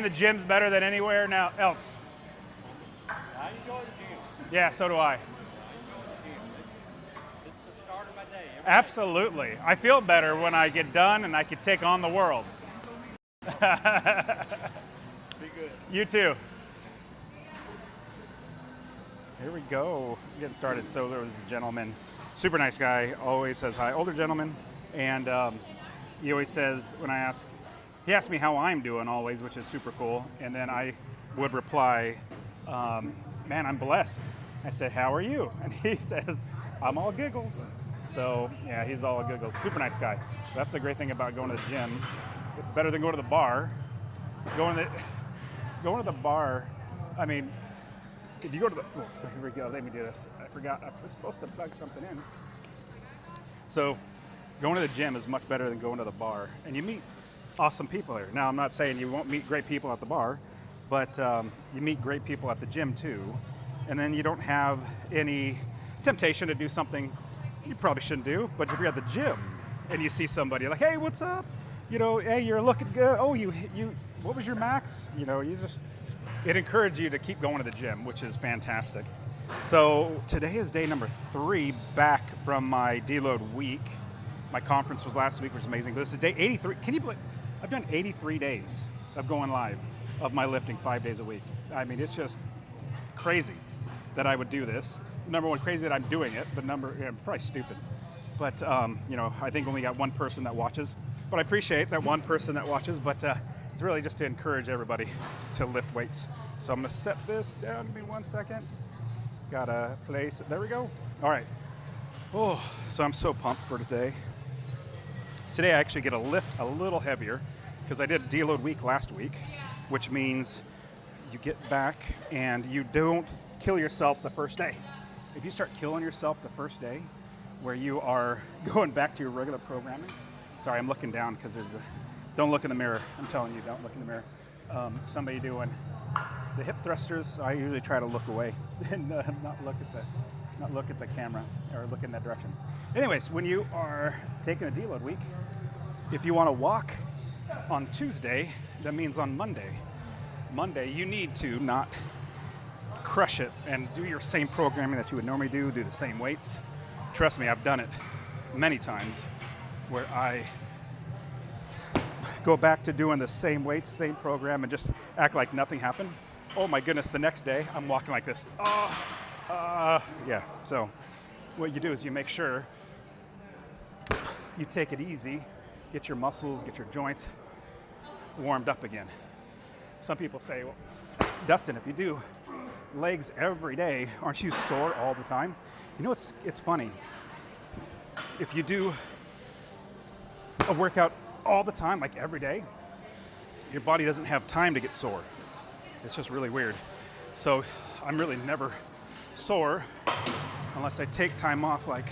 The gym's better than anywhere now else. I enjoy the gym. Yeah, so do I. It's the start of my day. Absolutely. I feel better when I get done and I can take on the world. Be good. You too. Here we go. Getting started. So there was a gentleman, super nice guy, always says hi, older gentleman, and he always says when I ask, he asked me how I'm doing always, which is super cool, and then I would reply, man, I'm blessed. I said, how are you? And he says, I'm all giggles. So yeah, he's all giggles. Super nice guy. That's the great thing about going to the gym. It's better than going to the bar. Going to the bar, I mean, if you go to the, oh, here we go, let me do this. I forgot, I was supposed to plug something in. So going to the gym is much better than going to the bar. And you meet awesome people here. Now, I'm not saying you won't meet great people at the bar, but you meet great people at the gym too. And then you don't have any temptation to do something you probably shouldn't do. But if you're at the gym and you see somebody like, hey, what's up? You know, hey, you're looking good. Oh, you, what was your max? You know, it encourages you to keep going to the gym, which is fantastic. So today is day number 3 back from my deload week. My conference was last week, which was amazing. But this is day 83. Can you believe? I've done 83 days of going live, of my lifting 5 days a week. I mean, it's just crazy that I would do this. Number one, crazy that I'm doing it, but probably stupid. But you know, I think only got one person that watches. But I appreciate that one person that watches, but it's really just to encourage everybody to lift weights. So I'm gonna set this down, give me 1 second. Gotta place it, there we go. All right. Oh, so I'm so pumped for today. Today I actually get a lift a little heavier because I did deload week last week, which means you get back and you don't kill yourself the first day. If you start killing yourself the first day, where you are going back to your regular programming, sorry, I'm looking down because don't look in the mirror. I'm telling you, don't look in the mirror. Somebody doing the hip thrusters, I usually try to look away and not look at the camera or look in that direction. Anyways, when you are taking a deload week, if you want to walk on Tuesday, that means on Monday, you need to not crush it and do your same programming that you would normally do the same weights. Trust me, I've done it many times where I go back to doing the same weights, same program, and just act like nothing happened. Oh my goodness, the next day I'm walking like this. Yeah, so what you do is you make sure you take it easy, get your muscles, get your joints warmed up again. Some people say, well, Dustin, if you do legs every day, aren't you sore all the time? You know, it's funny. If you do a workout all the time, like every day, your body doesn't have time to get sore. It's just really weird. So I'm really never sore unless I take time off, like,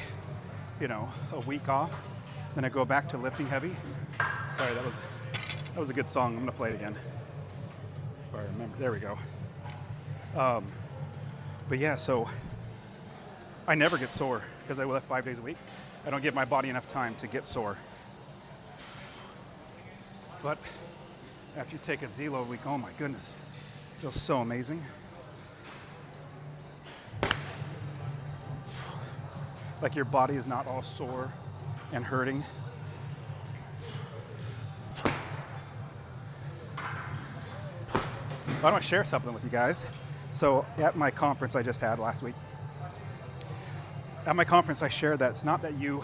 you know, a week off, then I go back to lifting heavy. Sorry, that was a good song. I'm gonna play it again if I remember. There we go. But yeah, so I never get sore because I lift 5 days a week. I don't give my body enough time to get sore. But after you take a deload week, oh my goodness, it feels so amazing. Like your body is not all sore and hurting. I want to share something with you guys. So at my conference I just had last week, at my conference I shared that it's not that you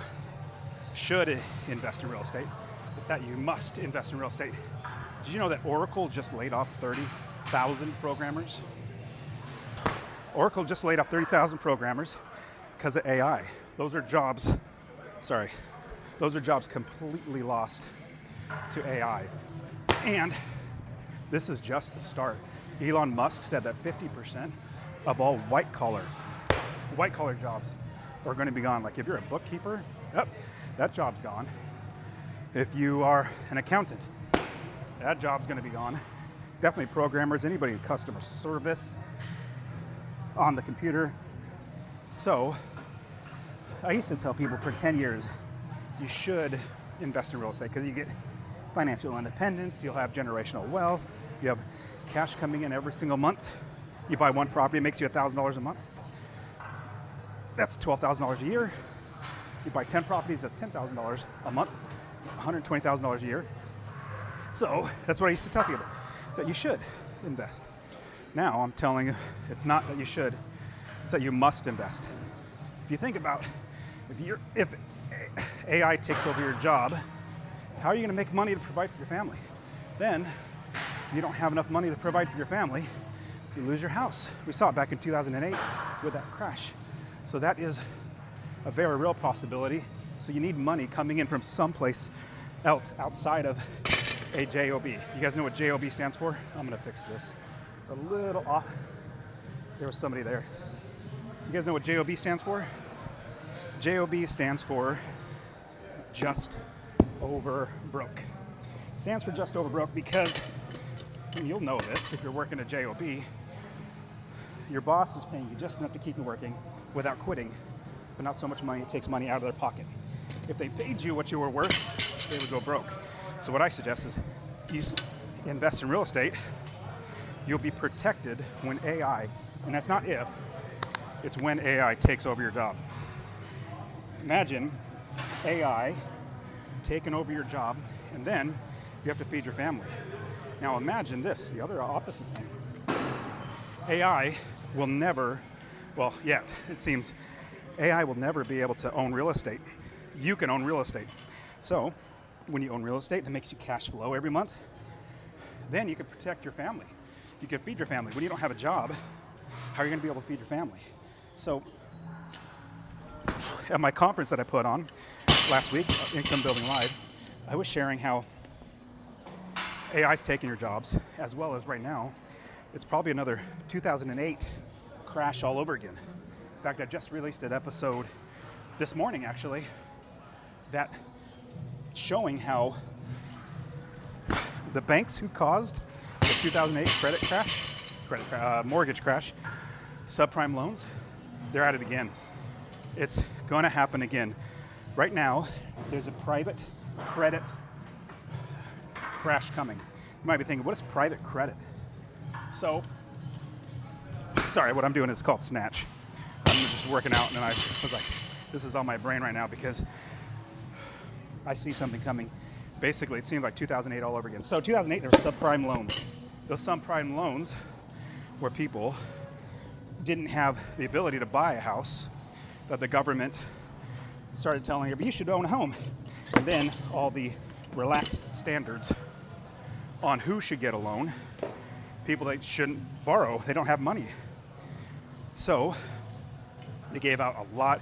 should invest in real estate, it's that you must invest in real estate. Did you know that Oracle just laid off 30,000 programmers? Oracle just laid off 30,000 programmers because of AI. Those are jobs completely lost to AI. And this is just the start. Elon Musk said that 50% of all white collar jobs are going to be gone. Like if you're a bookkeeper, yep, that job's gone. If you are an accountant, that job's going to be gone. Definitely programmers, anybody in customer service, on the computer. So I used to tell people for 10 years, you should invest in real estate because you get financial independence, you'll have generational wealth, You have cash coming in every single month. You buy one property, it makes you $1,000 a month. That's $12,000 a year. You buy 10 properties, that's $10,000 a month, $120,000 a year. So that's what I used to tell people. So you should invest. Now I'm telling you, it's not that you should, it's that you must invest. If you think about, if AI takes over your job, how are you going to make money to provide for your family? Then you don't have enough money to provide for your family, you lose your house. We saw it back in 2008 with that crash. So that is a very real possibility. So you need money coming in from someplace else outside of a JOB. You guys know what JOB stands for? I'm gonna fix this. It's a little off. There was somebody there. Do you guys know what JOB stands for? JOB stands for just over broke. It stands for just over broke because, and you'll know this if you're working at JOB, your boss is paying you just enough to keep you working without quitting, but not so much money, it takes money out of their pocket. If they paid you what you were worth, they would go broke. So what I suggest is you invest in real estate, you'll be protected when AI, and that's not if, it's when AI takes over your job. Imagine AI taking over your job, and then you have to feed your family. Now imagine this, the other opposite thing. AI will never, well, yet it seems, AI will never be able to own real estate. You can own real estate. So when you own real estate, that makes you cash flow every month. Then you can protect your family. You can feed your family. When you don't have a job, how are you going to be able to feed your family? So at my conference that I put on last week, Income Building Live, I was sharing how AI's taking your jobs, as well as right now, it's probably another 2008 crash all over again. In fact, I just released an episode this morning, actually, that showing how the banks who caused the 2008 mortgage crash, subprime loans, they're at it again. It's going to happen again. Right now, there's a private credit crash coming. You might be thinking, what is private credit? So, sorry, what I'm doing is called Snatch. I'm just working out, and I was like, this is on my brain right now because I see something coming. Basically, it seemed like 2008 all over again. So 2008, there were subprime loans. Those subprime loans where people didn't have the ability to buy a house, that the government started telling everybody, you should own a home. And then all the relaxed standards on who should get a loan, people that shouldn't borrow, they don't have money. So they gave out a lot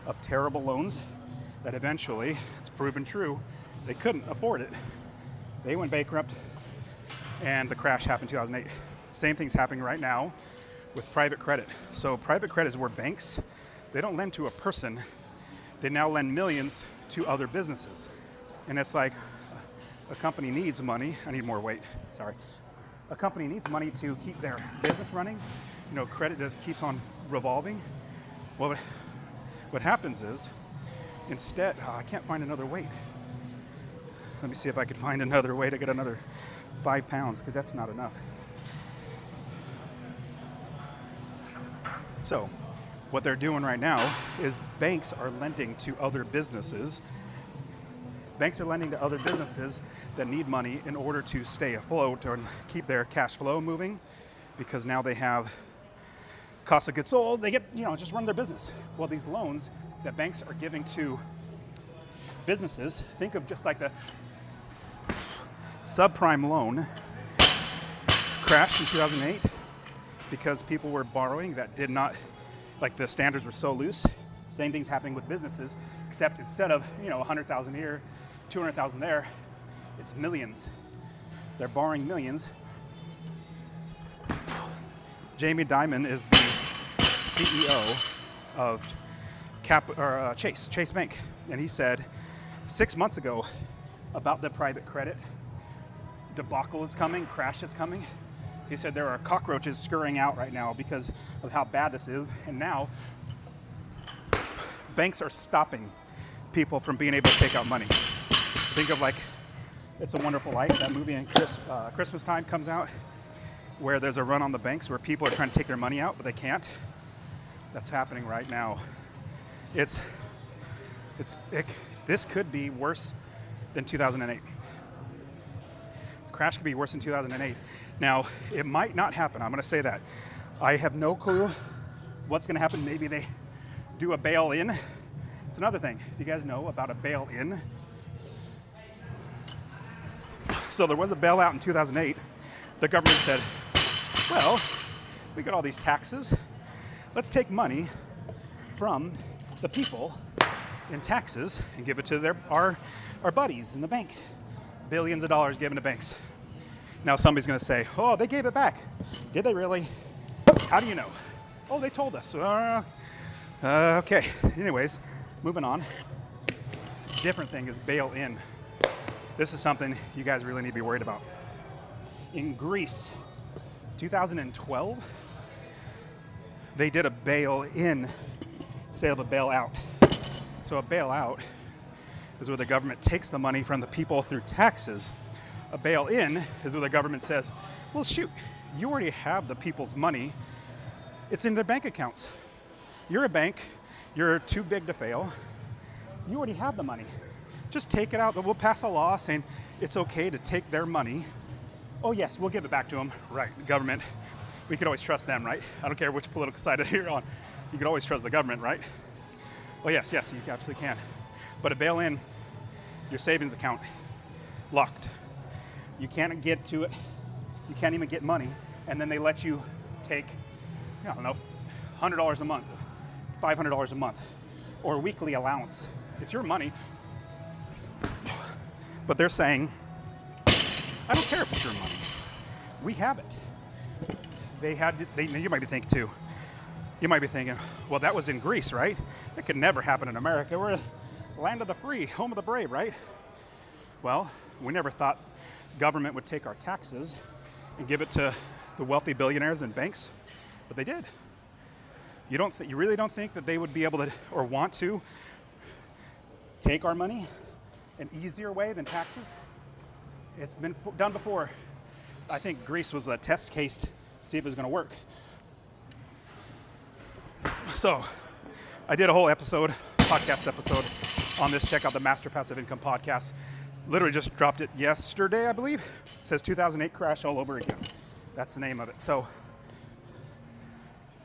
of terrible loans that eventually, it's proven true, they couldn't afford it. They went bankrupt and the crash happened in 2008. Same thing's happening right now with private credit. So private credit is where banks, they don't lend to a person, they now lend millions to other businesses. And it's like a company needs money. I need more weight, sorry. A company needs money to keep their business running. You know, credit just keeps on revolving. Well, what happens is, instead, I can't find another weight. Let me see if I could find another way to get another 5 pounds, because that's not enough. So, what they're doing right now is banks are lending to other businesses. Banks are lending to other businesses that need money in order to stay afloat or keep their cash flow moving, because now they have cost of goods sold, they get, just run their business. Well, these loans that banks are giving to businesses, think of just like the subprime loan crashed in 2008 because people were borrowing that did not, like the standards were so loose. Same thing's happening with businesses, except instead of, 100,000 here, 200,000 there, it's millions. They're borrowing millions. Jamie Dimon is the CEO of Chase Bank, and he said 6 months ago about the private credit debacle is coming, crash is coming. He said there are cockroaches scurrying out right now because of how bad this is, and now banks are stopping people from being able to take out money. Think of like It's a Wonderful Life, that movie in Christmas time comes out, where there's a run on the banks where people are trying to take their money out, but they can't. That's happening right now. This could be worse than 2008. The crash could be worse than 2008. Now, it might not happen. I'm going to say that. I have no clue what's going to happen. Maybe they do a bail-in. It's another thing. Do you guys know about a bail-in? So there was a bailout in 2008. The government said, well, we got all these taxes. Let's take money from the people in taxes and give it to our buddies in the bank. Billions of dollars given to banks. Now somebody's going to say, oh, they gave it back. Did they really? How do you know? Oh, they told us. Okay. Anyways, moving on. Different thing is bail-in. This is something you guys really need to be worried about. In Greece, 2012, they did a bail-in instead of a bailout. So a bailout is where the government takes the money from the people through taxes. A bail-in is where the government says, well, shoot, you already have the people's money. It's in their bank accounts. You're a bank. You're too big to fail. You already have the money. Just take it out. We'll pass a law saying it's okay to take their money. Oh, yes, we'll give it back to them. Right, the government. We could always trust them, right? I don't care which political side you're on. You could always trust the government, right? Oh, yes, you absolutely can. But a bail-in, your savings account, locked. You can't get to it. You can't even get money. And then they let you take, I don't know, $100 a month, $500 a month, or a weekly allowance. It's your money. But they're saying, I don't care if it's your money. We have it. You might be thinking too. You might be thinking, well, that was in Greece, right? That could never happen in America. We're the land of the free, home of the brave, right? Well, we never thought government would take our taxes and give it to the wealthy billionaires and banks, but they did. You really don't think that they would be able to or want to take our money an easier way than taxes? It's been done before. I think Greece was a test case to see if it was going to work. So, I did a whole podcast episode on this. Check out the Master Passive Income podcast. Literally just dropped it yesterday, I believe. It says 2008 crash all over again. That's the name of it. So,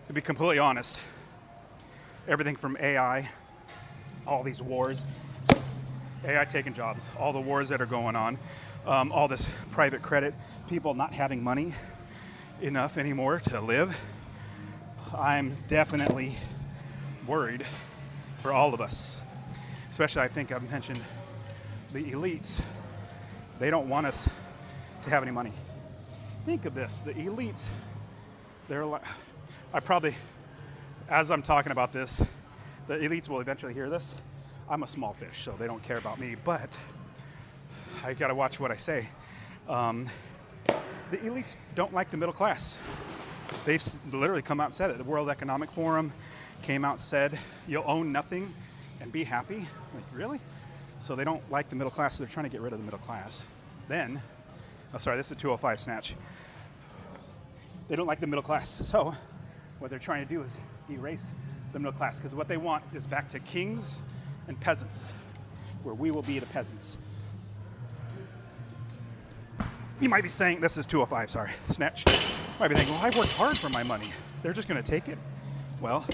to be completely honest, everything from AI, all these wars, AI taking jobs, all the wars that are going on, all this private credit, people not having money enough anymore to live. I'm definitely worried for all of us. Especially, I think I've mentioned the elites. They don't want us to have any money. Think of this, the elites, as I'm talking about this, the elites will eventually hear this. I'm a small fish, so they don't care about me, but I gotta watch what I say. The elites don't like the middle class. They've literally come out and said it. The World Economic Forum came out and said, you'll own nothing and be happy. Like, really? So they don't like the middle class, so they're trying to get rid of the middle class. Then, this is a 205 snatch. They don't like the middle class, so what they're trying to do is erase the middle class, because what they want is back to kings and peasants, where we will be the peasants. You might be saying, this is 205, sorry, snatch. You might be thinking, well, I worked hard for my money. They're just going to take it. Well,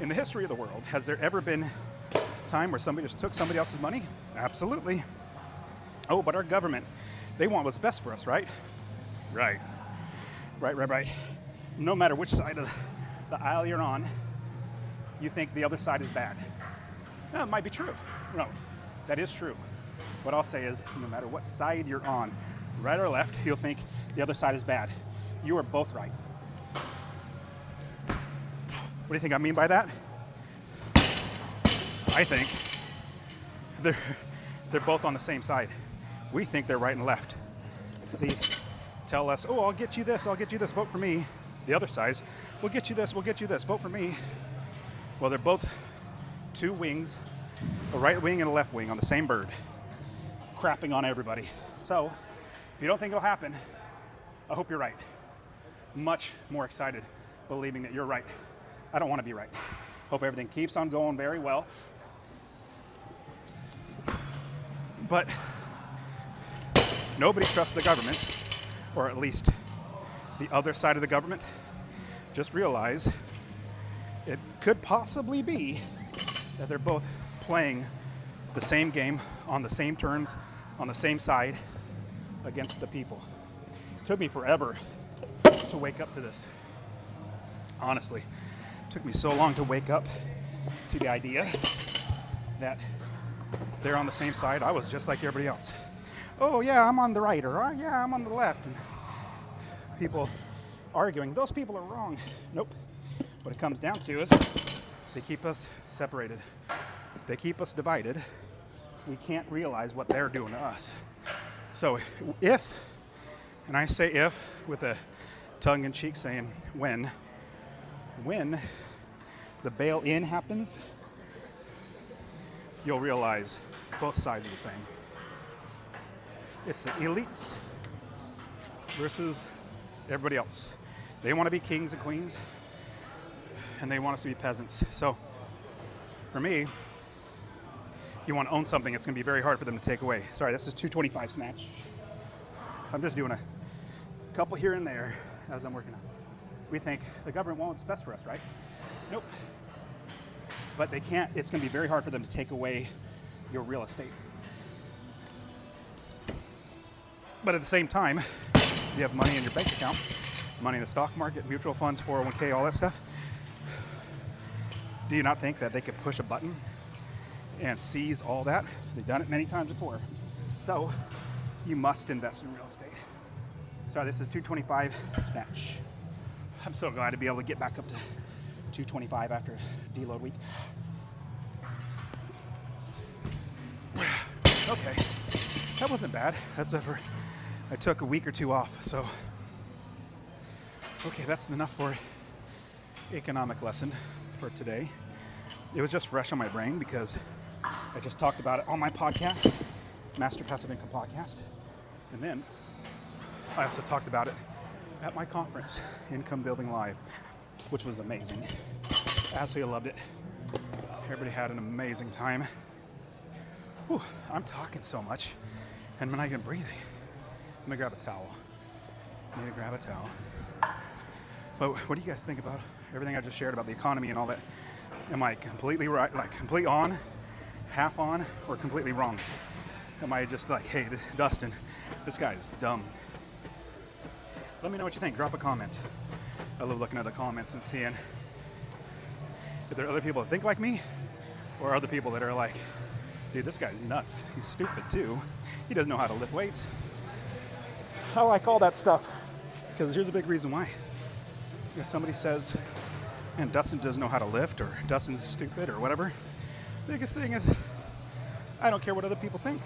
in the history of the world, has there ever been a time where somebody just took somebody else's money? Absolutely. Oh, but our government, they want what's best for us, right? Right. No matter which side of the aisle you're on, you think the other side is bad. No, it might be true. No, that is true. What I'll say is, no matter what side you're on, right or left, you'll think the other side is bad. You are both right. What do you think I mean by that? I think they're both on the same side. We think they're right and left. They tell us, oh, I'll get you this, vote for me. The other sides, we'll get you this, vote for me. Well, they're both two wings, a right wing and a left wing on the same bird, crapping on everybody. So, if you don't think it'll happen, I hope you're right. Much more excited believing that you're right. I don't want to be right. Hope everything keeps on going very well. But nobody trusts the government, or at least the other side of the government. Just realize it could possibly be that they're both playing the same game on the same terms, on the same side against the people. It took me forever to wake up to this. Honestly, it took me so long to wake up to the idea that they're on the same side. I was just like everybody else. Oh yeah, I'm on the right, or oh yeah, I'm on the left. And people arguing, those people are wrong. Nope. What it comes down to is they keep us separated. They keep us divided. We can't realize what they're doing to us. So if, and I say if with a tongue-in-cheek saying when the bail-in happens, you'll realize both sides are the same. It's the elites versus everybody else. They want to be kings and queens, and they want us to be peasants. So for me, you want to own something, it's going to be very hard for them to take away. Sorry, this is 225 snatch. I'm just doing a couple here and there as I'm working on. We think the government wants what's best for us, right? Nope. But they can't, it's going to be very hard for them to take away your real estate. But at the same time, you have money in your bank account, money in the stock market, mutual funds, 401k, all that stuff. Do you not think that they could push a button and seize all that? They've done it many times before. So you must invest in real estate. Sorry, this is 225 snatch. I'm so glad to be able to get back up to 225 after deload week. Okay, that wasn't bad. That's over. I took a week or two off, so. Okay, that's enough for economic lesson for today. It was just fresh on my brain because I just talked about it on my podcast, Master Passive Income Podcast. And then I also talked about it at my conference, Income Building Live, which was amazing. Absolutely loved it. Everybody had an amazing time. Whew, I'm talking so much, and I'm not even breathing. Let me grab a towel. I need to grab a towel. But what do you guys think about everything I just shared about the economy and all that? Am I completely right, like complete on, half on, or completely wrong? Am I just like, hey, Dustin, this guy's dumb? Let me know what you think. Drop a comment. I love looking at the comments and seeing if there are other people that think like me, or other people that are like, dude, this guy's nuts. He's stupid too. He doesn't know how to lift weights. I like all that stuff, because here's a big reason why. If somebody says, man, Dustin doesn't know how to lift, or Dustin's stupid, or whatever, the biggest thing is, I don't care what other people think.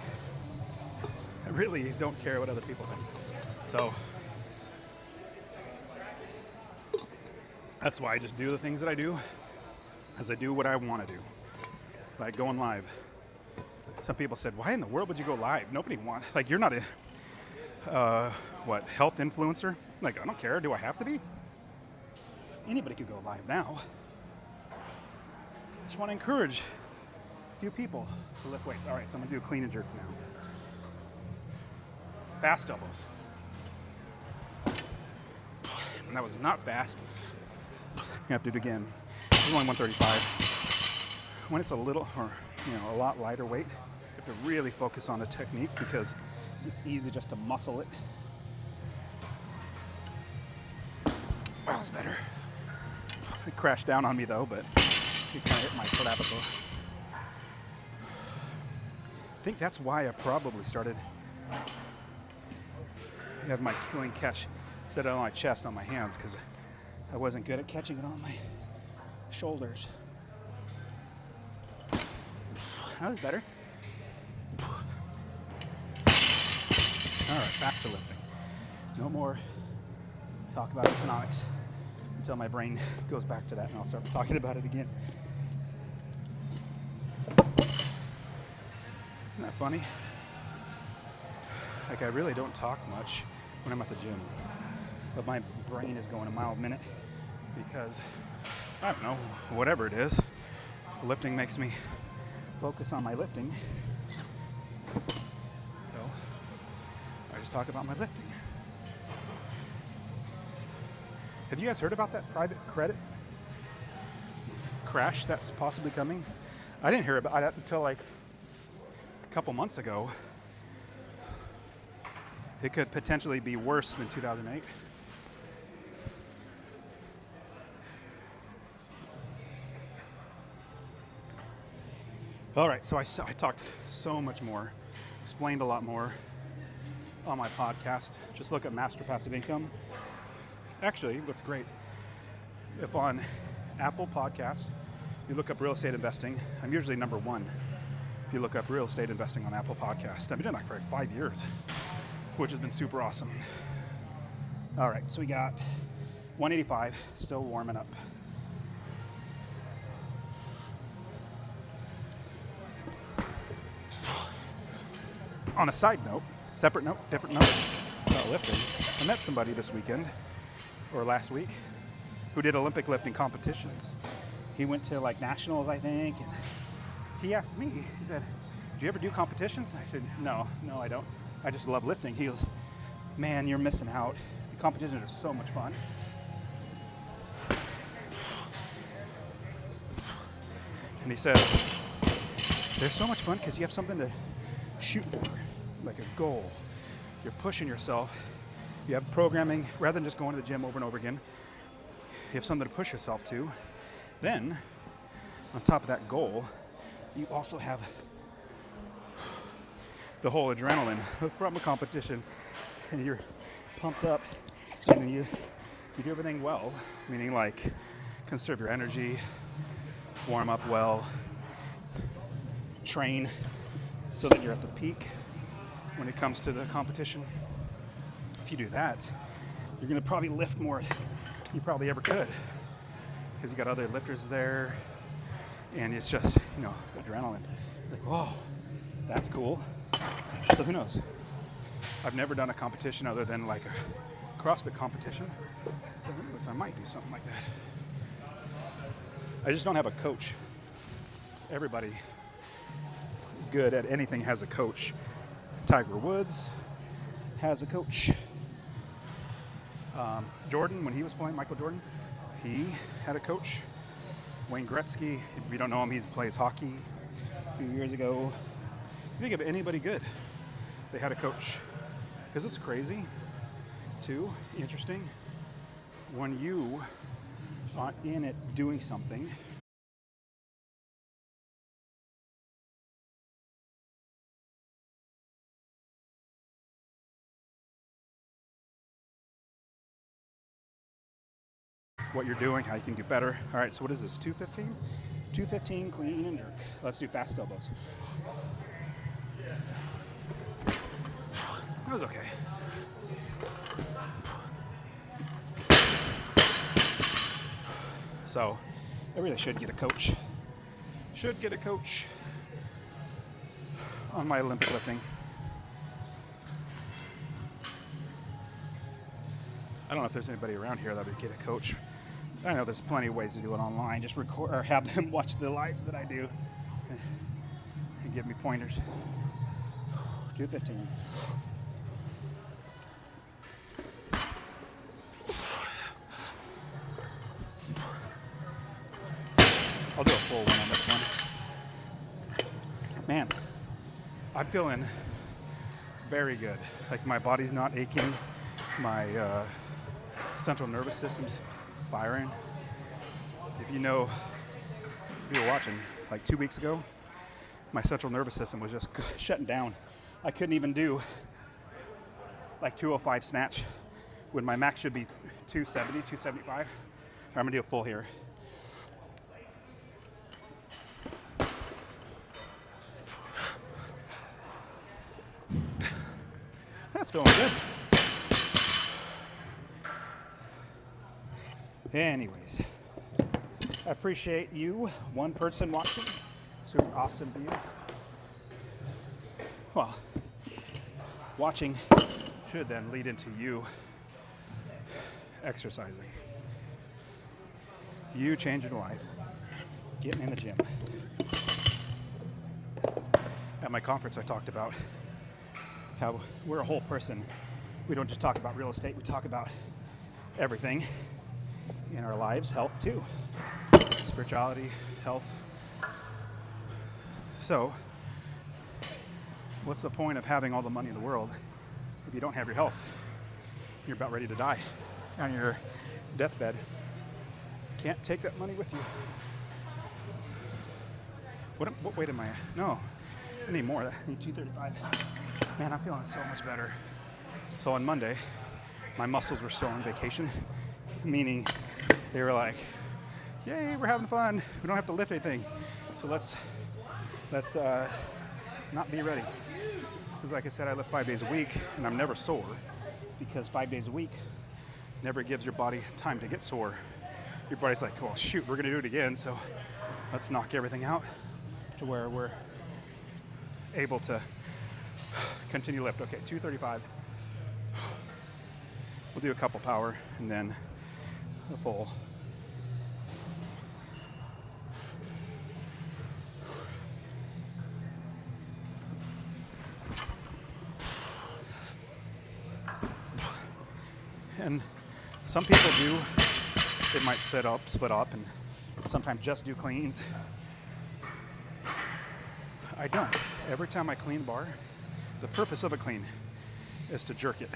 I really don't care what other people think. So that's why I just do the things that I do, as I do what I want to do, like going live. Some people said, why in the world would you go live? Nobody wants, like, you're not a, health influencer? Like, I don't care, do I have to be? Anybody could go live now. Just want to encourage a few people to lift weights. All right, so I'm gonna do a clean and jerk now. Fast doubles. And that was not fast. I'm gonna have to do it again. This is only 135. When it's a little, or a lot lighter weight, you have to really focus on the technique, because it's easy just to muscle it. That was better. It crashed down on me though, but it kind of hit my clavicle. I think that's why I probably started having my clean catch instead of on my chest, on my hands, because I wasn't good at catching it on my shoulders. That was better. All right, back to lifting. No more talk about economics until my brain goes back to that, and I'll start talking about it again. Isn't that funny? Like, I really don't talk much when I'm at the gym, but my brain is going a mile a minute because, I don't know, whatever it is, lifting makes me focus on my lifting. So I just talk about my lifting. Have you guys heard about that private credit crash that's possibly coming? I didn't hear about it until like a couple months ago. It could potentially be worse than 2008. All right, so I talked so much more, explained a lot more on my podcast. Just look at Master Passive Income. Actually, what's great, if on Apple Podcast, you look up real estate investing, I'm usually number one. If you look up real estate investing on Apple Podcast, I've been doing that for like 5 years, which has been super awesome. All right, so we got 185, still warming up. On a side note, separate note, different note about lifting, I met somebody this weekend, or last week, who did Olympic lifting competitions. He went to like nationals, I think, and he asked me, he said, do you ever do competitions? I said, no, I don't. I just love lifting. He goes, man, you're missing out. The competitions are so much fun. And he says, they're so much fun because you have something to shoot for, like a goal. You're pushing yourself. You have programming, rather than just going to the gym over and over again, you have something to push yourself to. Then, on top of that goal, you also have the whole adrenaline from a competition, and you're pumped up, and then you do everything well, meaning like conserve your energy, warm up well, train so that you're at the peak when it comes to the competition. If you do that, you're gonna probably lift more than you probably ever could, because you got other lifters there, and it's just, adrenaline. Like, whoa, that's cool. So who knows? I've never done a competition other than like a CrossFit competition. So who knows? I might do something like that. I just don't have a coach. Everybody good at anything has a coach. Tiger Woods has a coach. Jordan, when he was playing, Michael Jordan, he had a coach. Wayne Gretzky, if you don't know him, he plays hockey a few years ago. You think of anybody good, they had a coach. Because it's crazy, too, interesting, when you are in it doing something, what you're doing, how you can do better. All right, so what is this, 215? 215, clean and jerk. Let's do fast elbows. That was okay. So, I really should get a coach. Should get a coach on my Olympic lifting. I don't know if there's anybody around here that would get a coach. I know there's plenty of ways to do it online. Just record or have them watch the lives that I do and give me pointers. 215. I'll do a full one on this one. Man, I'm feeling very good. Like my body's not aching. My central nervous system's firing. If you were watching, like 2 weeks ago, my central nervous system was just shutting down. I couldn't even do like 205 snatch when my max should be 270, 275. I'm gonna do a full here. That's feeling good. Anyways, I appreciate you, one person watching. Super awesome view. Well, watching should then lead into you exercising. You changing your life, getting in the gym. At my conference, I talked about how we're a whole person. We don't just talk about real estate, we talk about everything in our lives, health too, spirituality, health. So, what's the point of having all the money in the world if you don't have your health? You're about ready to die on your deathbed. Can't take that money with you. What weight am I at? No, I need more. I need 235. Man, I'm feeling so much better. So on Monday, my muscles were still on vacation, meaning they were like, yay, we're having fun. We don't have to lift anything. So let's not be ready. Because like I said, I lift 5 days a week and I'm never sore because 5 days a week never gives your body time to get sore. Your body's like, well, shoot, we're gonna do it again. So let's knock everything out to where we're able to continue lift. Okay, 235. We'll do a couple power and then a full. And some people do, they might split up, and sometimes just do cleans. I don't. Every time I clean bar, the purpose of a clean is to jerk it,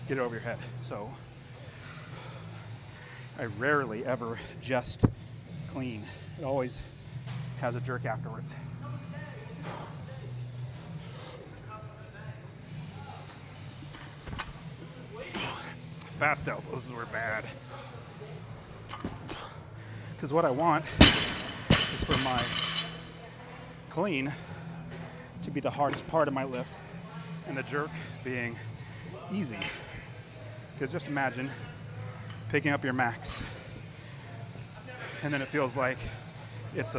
get it over your head. So I rarely ever just clean. It always has a jerk afterwards. Fast elbows were bad. Because what I want is for my clean to be the hardest part of my lift and the jerk being easy. Because just imagine picking up your max and then it feels like it's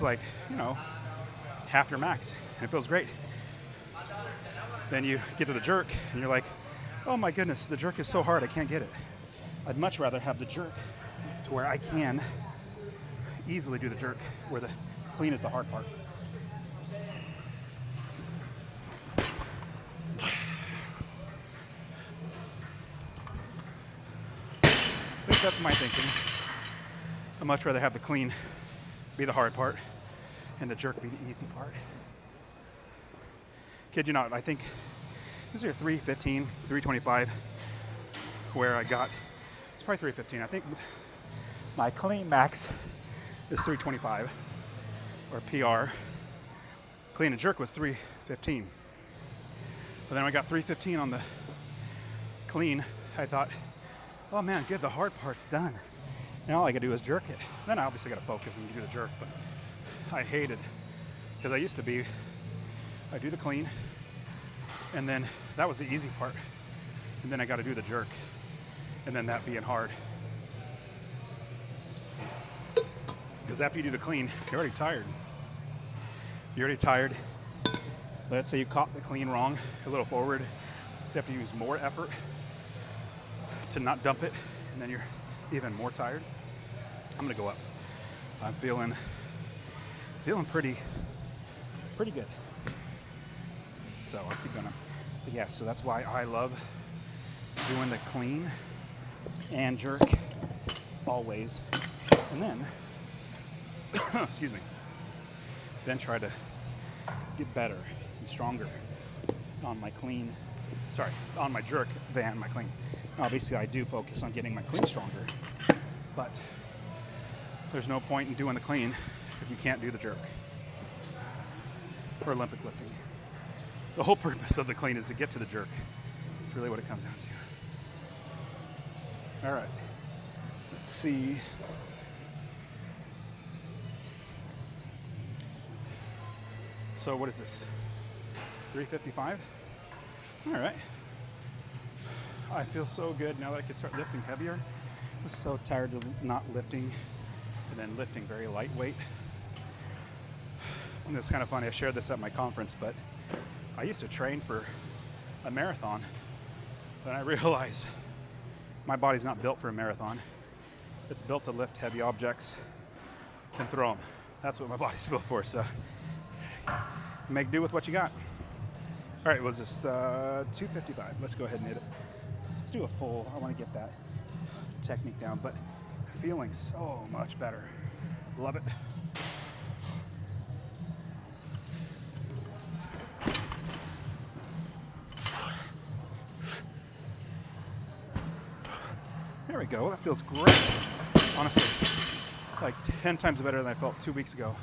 like, you know, half your max and it feels great. Then you get to the jerk and you're like, oh my goodness, the jerk is so hard I can't get it. I'd much rather have the jerk to where I can easily do the jerk, where the clean is the hard part. At least that's my thinking. I'd much rather have the clean be the hard part and the jerk be the easy part. Kid you not, I think this is 315, 325, where I got, it's probably 315. I think my clean max is 325, or PR. Clean and jerk was 315. But then I got 315 on the clean. I thought, oh man, good, the hard part's done. Now all I gotta do is jerk it. Then I obviously gotta focus and do the jerk, but I hated, because I used to be, I do the clean, and then that was the easy part. And then I got to do the jerk. And then that being hard. Because after you do the clean, you're already tired. You're already tired. Let's say you caught the clean wrong, a little forward. You have to use more effort to not dump it. And then you're even more tired. I'm going to go up. I'm feeling pretty good. So I'll keep going up. But yeah, so that's why I love doing the clean and jerk always. And then, excuse me, then try to get better and stronger on my clean, on my jerk than my clean. Obviously I do focus on getting my clean stronger, but there's no point in doing the clean if you can't do the jerk for Olympic lifting. The whole purpose of the clean is to get to the jerk. It's really what it comes down to. All right, let's see. So what is this? 355? All right. I feel so good now that I can start lifting heavier. I was so tired of not lifting and then lifting very lightweight. And it's kind of funny, I shared this at my conference, but I used to train for a marathon, but I realized my body's not built for a marathon. It's built to lift heavy objects and throw them. That's what my body's built for, so make do with what you got. All right, was this 255? Let's go ahead and hit it. Let's do a full. I want to get that technique down, but feeling so much better. Love it. There we go. That feels great. Honestly, like 10 times better than I felt 2 weeks ago.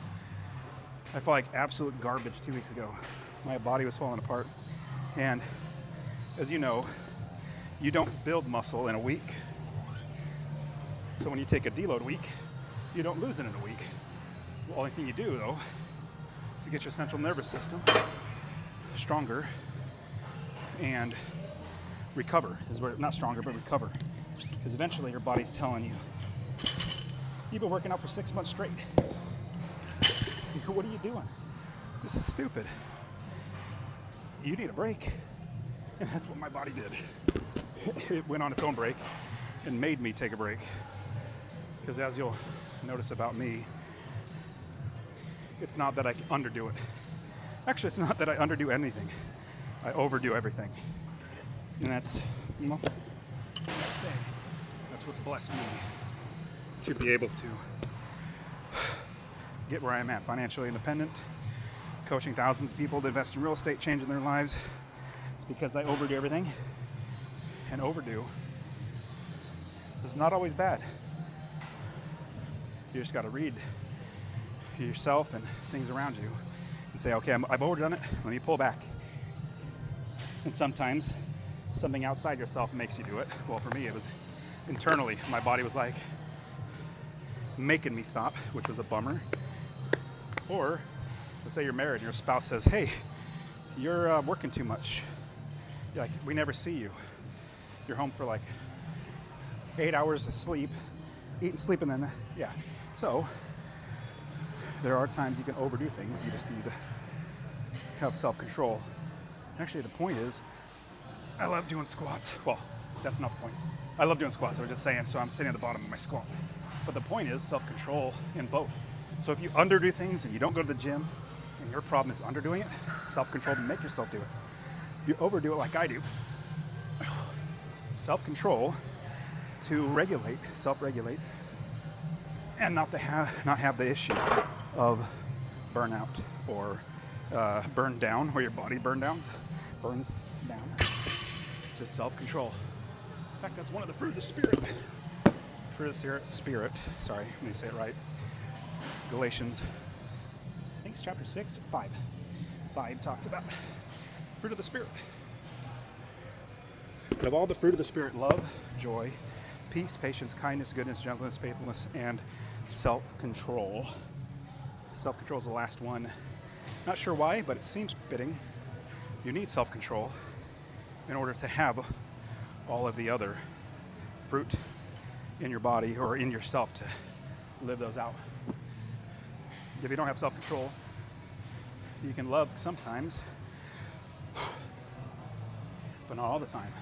I felt like absolute garbage 2 weeks ago. My body was falling apart. And as you know, you don't build muscle in a week. So when you take a deload week, you don't lose it in a week. The only thing you do, though, is get your central nervous system stronger and recover. Is where, not stronger, but recover. Because eventually your body's telling you, you've been working out for 6 months straight. What are you doing? This is stupid. You need a break. And that's what my body did. It went on its own break and made me take a break. Because as you'll notice about me, it's not that I underdo it. Actually, it's not that I underdo anything. I overdo everything. And that's, well, that's what's blessed me to be able to get where I'm at, financially independent, coaching thousands of people to invest in real estate, changing their lives. It's because I overdo everything, and overdo is not always bad. You just got to read yourself and things around you and say, okay, I've overdone it, let me pull back. And sometimes something outside yourself makes you do it. Well, for me, it was internally. My body was like making me stop, which was a bummer. Or let's say you're married and your spouse says, hey, you're working too much. You're like, we never see you. You're home for like 8 hours of sleep, eat and sleep, and then, yeah. So there are times you can overdo things. You just need to have self-control. Actually, the point is, I love doing squats. Well, that's not the point. I love doing squats. I was just saying, so I'm sitting at the bottom of my squat. But the point is self-control in both. So if you underdo things and you don't go to the gym and your problem is underdoing it, self-control to make yourself do it. If you overdo it like I do, self-control to regulate, self-regulate, and not have the issue of burnout or burn down, where your body burns down. Just self-control. In fact, that's one of the fruit of the spirit. Fruit of the spirit. Sorry, let me say it right. Galatians, I think it's chapter 6 or 5. 5 talks about fruit of the spirit. But of all the fruit of the spirit, love, joy, peace, patience, kindness, goodness, gentleness, faithfulness, and self-control. Self-control is the last one. Not sure why, but it seems fitting. You need self-control in order to have all of the other fruit in your body or in yourself to live those out. If you don't have self-control, you can love sometimes, but not all the time.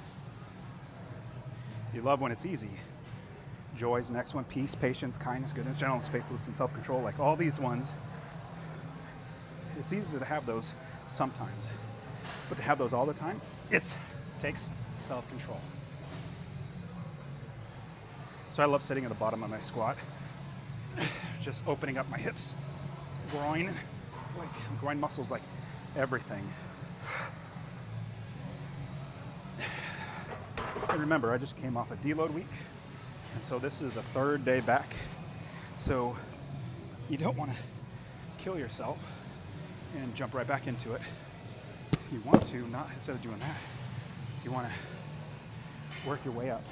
You love when it's easy. Joy's the next one. Peace, patience, kindness, goodness, gentleness, faithfulness, and self-control. Like all these ones, it's easy to have those sometimes. But to have those all the time, it takes self-control. So I love sitting at the bottom of my squat, just opening up my hips, groin muscles, like everything. And remember, I just came off a deload week, and so this is the third day back. So you don't want to kill yourself and jump right back into it. You want to, not instead of doing that, you want to work your way up.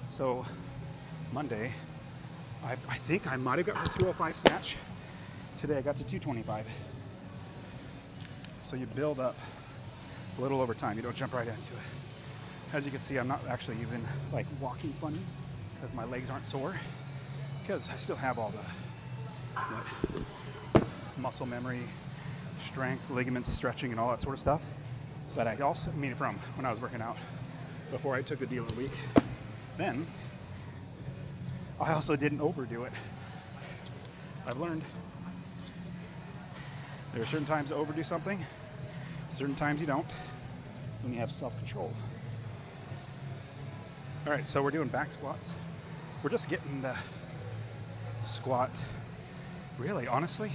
So Monday, I think I might have got to 205 snatch. Today I got to 225. So you build up a little over time. You don't jump right into it. As you can see, I'm not actually even like walking funny because my legs aren't sore, because I still have all the muscle memory, strength, ligaments, stretching, and all that sort of stuff. But I also, I mean, from when I was working out before I took the deload week, then I also didn't overdo it. I've learned there are certain times to overdo something, certain times you don't. It's when you have self-control. All right, so we're doing back squats. We're just getting the squat. Really, honestly,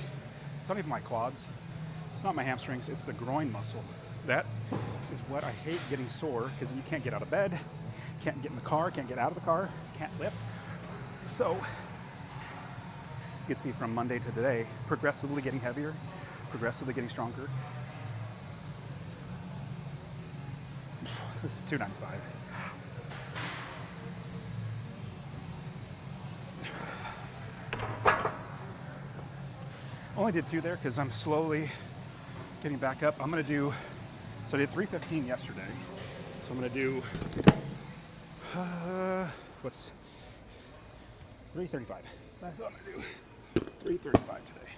it's not even my quads. It's not my hamstrings. It's the groin muscle. That is what I hate getting sore, because you can't get out of bed, can't get in the car, can't get out of the car, can't lift. So you can see from Monday to today, progressively getting heavier, progressively getting stronger. This is 295. Only did 2 there because I'm slowly getting back up. I'm gonna do, so I did 315 yesterday. So I'm gonna do, what's 335. That's what I'm gonna do. 335 today.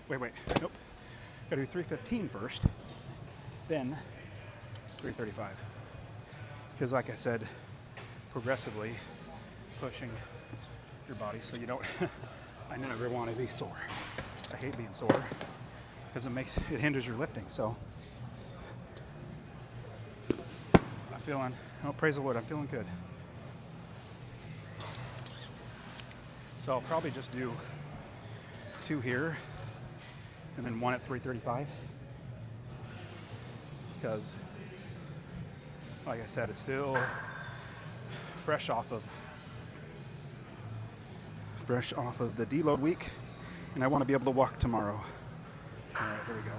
Wait, nope. Gotta do 315 first, then 335. Because like I said, progressively pushing your body so you don't, I never want to be sore. I hate being sore because it hinders your lifting. So I'm feeling, oh, praise the Lord, I'm feeling good. So I'll probably just do 2 here and then 1 at 335 because, like I said, it's still fresh off of the deload week, and I want to be able to walk tomorrow. All right, here we go.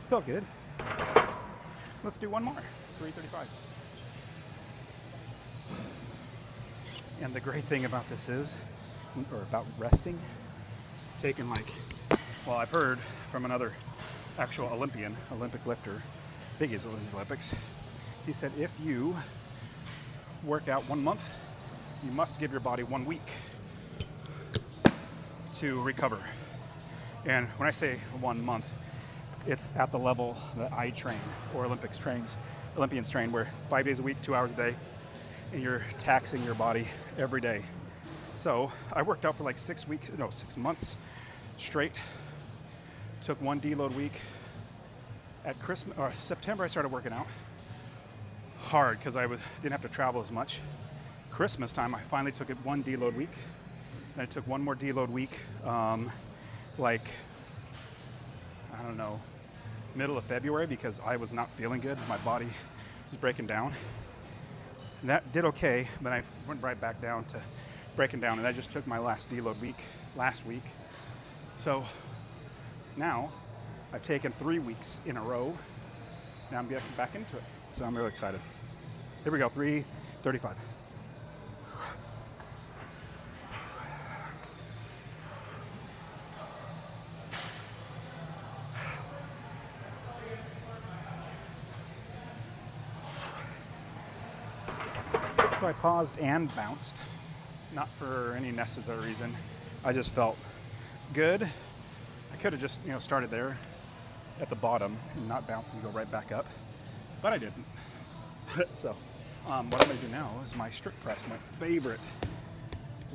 Felt good. Let's do 1 more, 335. And the great thing about this is, or about resting, taking well, I've heard from another actual Olympic lifter, I think he's in the Olympics, he said if you work out 1 month, you must give your body 1 week to recover. And when I say 1 month, it's at the level that I train, or Olympians train, where 5 days a week, 2 hours a day, and you're taxing your body every day. So I worked out for like 6 months straight. Took 1 deload week. At Christmas or September, I started working out hard because I didn't have to travel as much. Christmas time, I finally took it 1 deload week. Then I took 1 more deload week, like, I don't know, middle of February, because I was not feeling good. My body was breaking down. And that did okay, but I went right back down to breaking down, and I just took my last deload week last week. So now I've taken 3 weeks in a row. Now I'm getting back into it. So I'm really excited. Here we go, 335. So I paused and bounced, not for any necessary reason. I just felt good. I could have just, started there at the bottom and not bounced and go right back up, but I didn't. So what I'm gonna do now is my strict press, my favorite.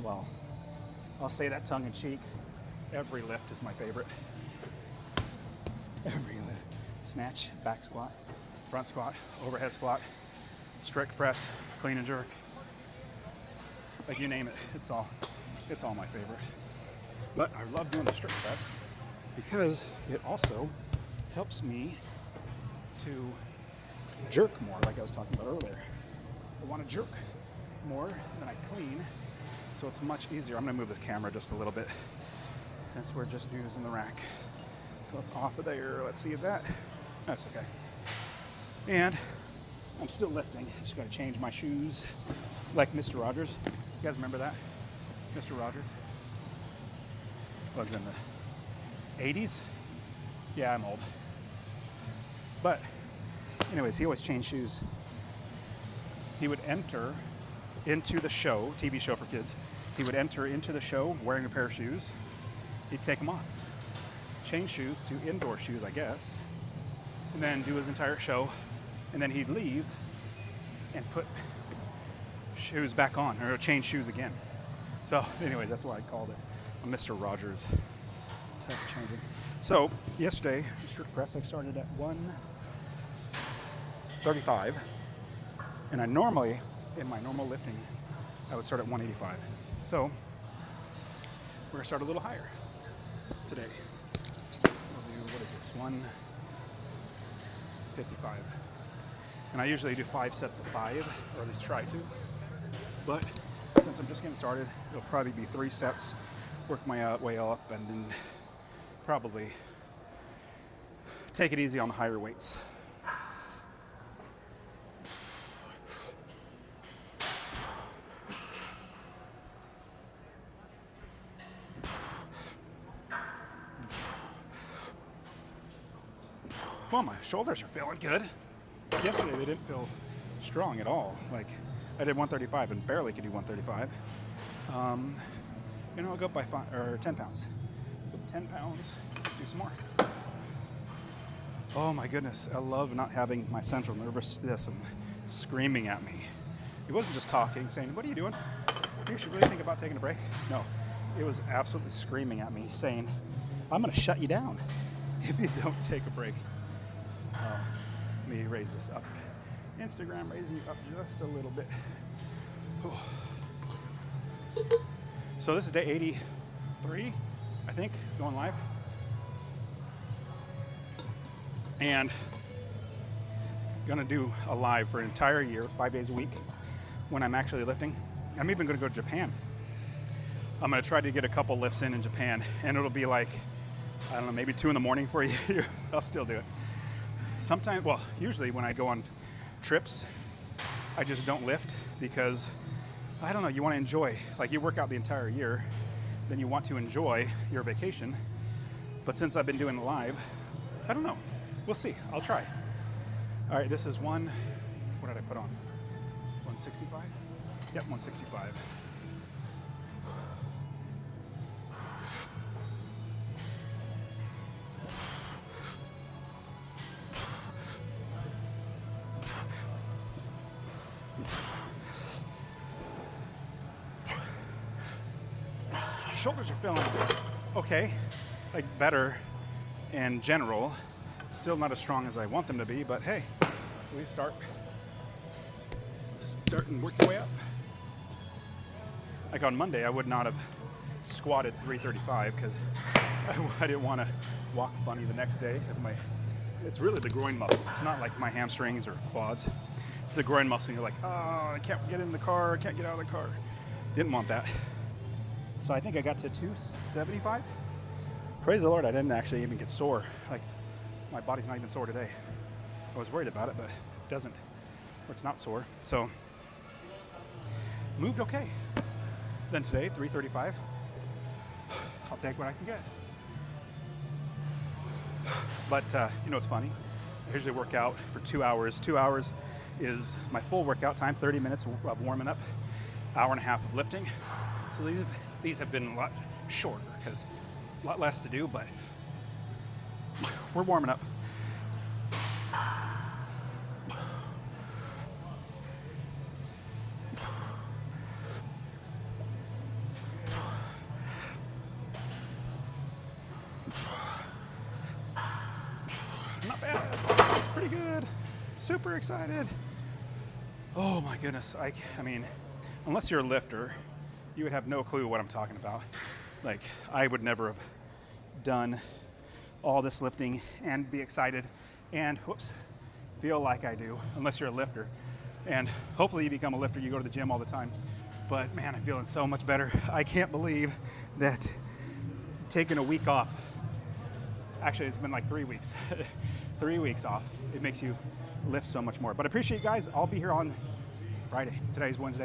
Well, I'll say that tongue in cheek. Every lift is my favorite. Every lift. Snatch, back squat, front squat, overhead squat, strict press, clean and jerk. Like you name it, it's all my favorite. But I love doing the strict press because it also helps me to jerk more, like I was talking about earlier. I want to jerk more than I clean, so it's much easier. I'm gonna move the camera just a little bit since we're just using the rack. So it's off of there. Let's see if that's okay. And I'm still lifting. Just gotta change my shoes like Mr. Rogers. You guys remember that? Mr. Rogers? was in the 80s. Yeah, I'm old. But anyways, he always changed shoes. He would enter into the show, TV show for kids. He would enter into the show wearing a pair of shoes. He'd take them off, change shoes to indoor shoes, I guess, and then do his entire show. And then he'd leave and put shoes back on, or change shoes again. So anyway, that's why I called it a Mr. Rogers type of changing. So yesterday, strict press, I started at 135, and I normally, in my normal lifting, I would start at 185. So we're gonna start a little higher today. We'll do, what is this, 155. And I usually do 5 sets of 5, or at least try to. But since I'm just getting started, it'll probably be 3 sets, work my way up, and then probably take it easy on the higher weights. Well, my shoulders are feeling good. Yesterday they didn't feel strong at all. Like, I did 135 and barely could do 135. You know, I'll go up by 10 pounds. Go up 10 pounds, let's do some more. Oh my goodness, I love not having my central nervous system screaming at me. It wasn't just talking, saying, what are you doing? You should really think about taking a break. No, it was absolutely screaming at me, saying, I'm gonna shut you down if you don't take a break. Let me raise this up. Instagram raising you up just a little bit. So this is day 83, I think, going live. And gonna do a live for an entire year, 5 days a week, when I'm actually lifting. I'm even gonna go to Japan. I'm gonna try to get a couple lifts in Japan, and it'll be like, I don't know, maybe 2 in the morning for you. I'll still do it. Sometimes, well, usually when I go on trips, I just don't lift because, I don't know, you want to enjoy. Like, you work out the entire year, then you want to enjoy your vacation. But since I've been doing it live, I don't know. We'll see. I'll try. All right, this is what did I put on? 165? Yep, 165. Shoulders are feeling okay, like better in general. Still not as strong as I want them to be, but hey, we start and work your way up. Like on Monday, I would not have squatted 335 because I didn't want to walk funny the next day because it's really the groin muscle. It's not like my hamstrings or quads. It's a groin muscle. You're like, oh, I can't get in the car. I can't get out of the car. Didn't want that. So I think I got to 275. Praise the Lord, I didn't actually even get sore. Like, my body's not even sore today. I was worried about it, but it doesn't, or it's not sore. So, moved okay. Then today, 335. I'll take what I can get. But you know what's funny? I usually work out for 2 hours. 2 hours is my full workout time, 30 minutes of warming up, hour and a half of lifting. So these have been a lot shorter because a lot less to do, but we're warming up. Not bad, pretty good, super excited. Oh my goodness, I mean, unless you're a lifter, you would have no clue what I'm talking about. Like, I would never have done all this lifting and be excited and, feel like I do, unless you're a lifter. And hopefully you become a lifter, you go to the gym all the time. But man, I'm feeling so much better. I can't believe that taking a week off, actually it's been like 3 weeks, 3 weeks off, it makes you lift so much more. But I appreciate you guys. I'll be here on Friday. Today's Wednesday.